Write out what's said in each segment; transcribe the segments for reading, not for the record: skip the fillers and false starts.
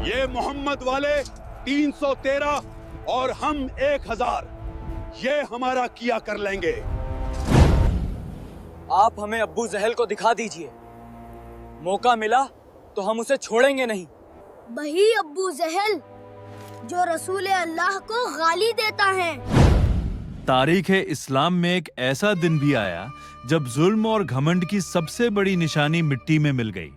ये मोहम्मद वाले 313 और हम 1000, ये हमारा किया कर लेंगे। आप हमें अब्बू जहल को दिखा दीजिए, मौका मिला तो हम उसे छोड़ेंगे नहीं। वही अब्बू जहल जो रसूल अल्लाह को गाली देता है। तारीख इस्लाम में एक ऐसा दिन भी आया जब जुल्म और घमंड की सबसे बड़ी निशानी मिट्टी में मिल गई।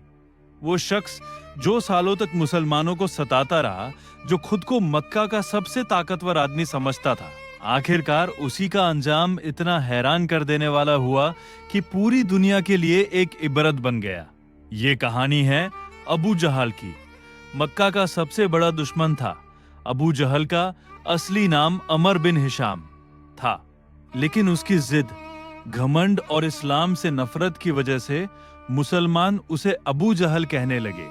वो शख्स जो सालों तक मुसलमानों को सताता रहा, जो खुद को मक्का का सबसे ताकतवर आदमी समझता था, आखिरकार उसी का अंजाम इतना हैरान कर देने वाला हुआ कि पूरी दुनिया के लिए एक इबरत बन गया। ये कहानी है अबू जहल की। मक्का का सबसे बड़ा दुश्मन था। अबू जहल का असली नाम अमर बिन हिशाम था, लेकिन उसकी जिद, घमंड और इस्लाम से नफरत की वजह से मुसलमान उसे अबू जहल कहने लगे,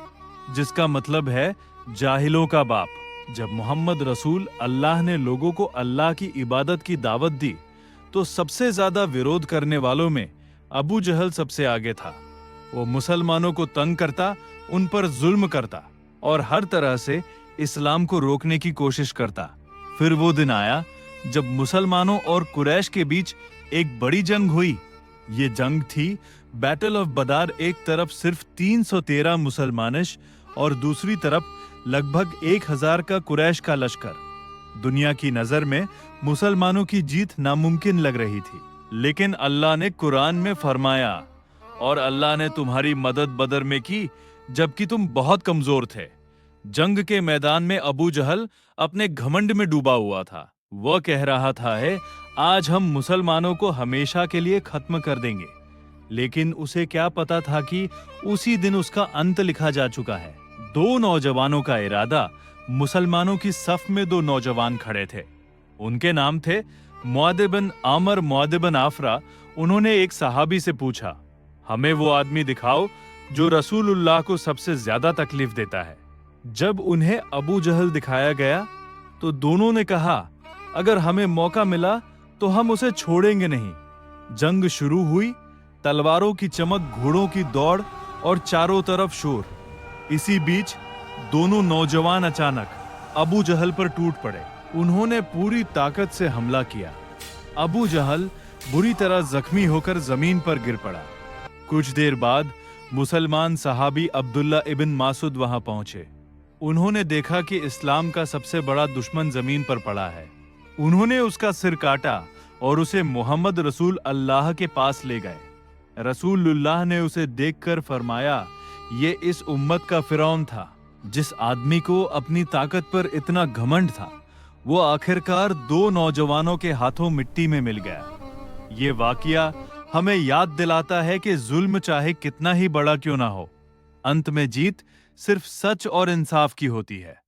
जिसका मतलब है जाहिलों का बाप। जब मोहम्मद रसूल अल्लाह ने लोगों को अल्लाह की इबादत की दावत दी, तो सबसे ज्यादा विरोध करने वालों में अबू जहल सबसे आगे था। वो मुसलमानों को तंग करता, उन पर जुल्म करता और हर तरह से इस्लाम को रोकने की कोशिश करता। फिर वो दिन आया जब मुसलमानों और कुरैश के बीच एक बड़ी जंग हुई। ये जंग थी बैटल ऑफ बदार। एक तरफ सिर्फ 313 मुसलमानिश और दूसरी तरफ लगभग 1000 का कुरैश का लश्कर। दुनिया की नजर में मुसलमानों की जीत नामुमकिन लग रही थी, लेकिन अल्लाह ने कुरान में फरमाया, और अल्लाह ने तुम्हारी मदद बदर में की जबकि तुम बहुत कमजोर थे। जंग के मैदान में अबू जहल अपने घमंड में डूबा हुआ था। वह कह रहा था आज हम मुसलमानों को हमेशा के लिए खत्म कर देंगे, लेकिन उसे क्या पता था कि उसी दिन उसका अंत लिखा जा चुका है। 2 नौजवानों का इरादा। मुसलमानों की सफ में 2 नौजवान खड़े थे। उनके नाम थे मुआद बिन आमर, मुआद बिन आफरा। उन्होंने एक सहाबी से पूछा, हमें वो आदमी दिखाओ जो रसूलुल्लाह को सबसे ज्यादा तकलीफ देता है। जब उन्हें अबू जहल दिखाया गया तो दोनों ने कहा, अगर हमें मौका मिला तो हम उसे छोड़ेंगे नहीं। जंग शुरू हुई। तलवारों की चमक, घोड़ों की दौड़ और चारों तरफ शोर। इसी बीच दोनों नौजवान अचानक अबू जहल पर टूट पड़े। उन्होंने पूरी ताकत से हमला किया। अबू जहल बुरी तरह जख्मी होकर जमीन पर गिर पड़ा। कुछ देर बाद मुसलमान सहाबी अब्दुल्ला इब्न मासूद वहां पहुंचे। उन्होंने देखा कि इस्लाम का सबसे बड़ा दुश्मन जमीन पर पड़ा है। उन्होंने उसका सिर काटा और उसे मोहम्मद रसूल अल्लाह के पास ले गए। रसूलुल्लाह ने उसे देखकर फरमाया, ये इस उम्मत का फिरौन था। जिस आदमी को अपनी ताकत पर इतना घमंड था, वो आखिरकार 2 नौजवानों के हाथों मिट्टी में मिल गया। ये वाकया हमें याद दिलाता है कि जुल्म चाहे कितना ही बड़ा क्यों ना हो, अंत में जीत सिर्फ सच और इंसाफ की होती है।